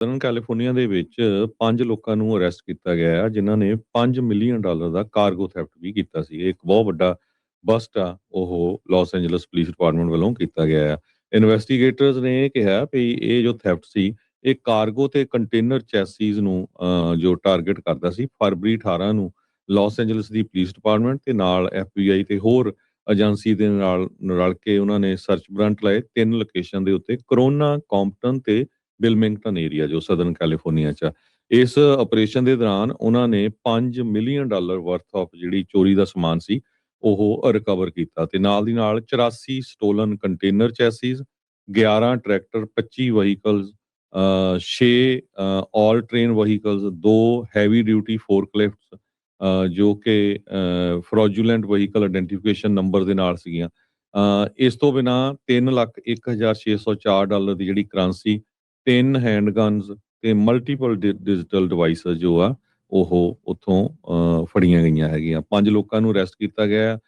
Southern California ਦੇ ਵਿੱਚ 5 ਲੋਕਾਂ ਨੂੰ ਅਰੈਸਟ ਕੀਤਾ ਗਿਆ ਆ, ਜਿਨ੍ਹਾਂ ਨੇ $5 ਮਿਲੀਅਨ ਦਾ ਕਾਰਗੋ ਥੈਫਟ ਵੀ ਕੀਤਾ ਸੀ। ਇਹ ਇੱਕ ਬਹੁਤ ਵੱਡਾ ਬਸਟ ਆ, ਉਹ ਲਾਸ ਐਂਜਲਸ ਪੁਲਿਸ ਡਿਪਾਰਟਮੈਂਟ ਵੱਲੋਂ ਕੀਤਾ ਗਿਆ ਆ। ਇਨਵੈਸਟੀਗੇਟਰਸ ਨੇ ਇਹ ਕਿਹਾ ਵੀ ਇਹ ਜੋ ਥੈਫਟ ਸੀ, ਇਹ ਕਾਰਗੋ ਤੇ ਕੰਟੇਨਰ ਚੈਸਿਸ ਨੂੰ ਜੋ ਟਾਰਗੇਟ ਕਰਦਾ ਸੀ। ਫਰਵਰੀ 18 ਨੂੰ ਲਾਸ ਐਂਜਲਸ ਦੀ ਪੁਲਿਸ ਡਿਪਾਰਟਮੈਂਟ ਤੇ ਨਾਲ FBI ਤੇ ਹੋਰ ਏਜੰਸੀ ਦੇ ਨਾਲ ਰਲ ਕੇ ਉਹਨਾਂ ਨੇ ਸਰਚ ਵਾਰੰਟ ਲਏ 3 ਲੋਕੇਸ਼ਨ ਦੇ ਉੱਤੇ, ਕਰੋਨਾ, ਕੰਪਟਨ ਤੇ ਵਿਲਮਿੰਗਟਨ ਏਰੀਆ ਜੋ ਸਦਰਨ ਕੈਲੀਫੋਰਨੀਆ ਚ ਆ। ਇਸ ਆਪਰੇਸ਼ਨ ਦੇ ਦੌਰਾਨ ਉਹਨਾਂ ਨੇ $5 ਮਿਲੀਅਨ ਵਰਥ ਆਫ ਜਿਹੜੀ ਚੋਰੀ ਦਾ ਸਮਾਨ ਸੀ ਉਹ ਰਿਕਵਰ ਕੀਤਾ ਤੇ ਨਾਲ ਦੀ ਨਾਲ 84 ਸਟੋਲਨ ਕੰਟੇਨਰ ਚੈਸਿਸ, 11 ਟਰੈਕਟਰ, 25 ਵਹੀਕਲਸ, 6 ਆਲ ਟ੍ਰੇਨ ਵਹੀਕਲਸ, 2 ਹੈਵੀ ਡਿਊਟੀ ਫੋਰਕਲਿਫਟਸ ਜੋ ਕਿ ਫਰੋਜੂਲੈਂਟ ਵਹੀਕਲ ਆਇਡੈਂਟੀਫਿਕੇਸ਼ਨ ਨੰਬਰ ਦੇ ਨਾਲ ਸੀਗੀਆਂ। ਇਸ ਤੋਂ ਬਿਨਾਂ $3,01,604 ਦੀ ਜਿਹੜੀ ਕਰੰਸੀ, 3 ਹੈਂਡਗਨਸ ਤੇ ਮਲਟੀਪਲ ਡਿਜੀਟਲ ਡਿਵਾਈਸਸ ਜੋ ਆ ਉਹ ਉੱਥੋਂ ਫੜੀਆਂ ਗਈਆਂ ਹੈਗੀਆਂ। 5 ਲੋਕਾਂ ਨੂੰ ਅਰੈਸਟ ਕੀਤਾ ਗਿਆ।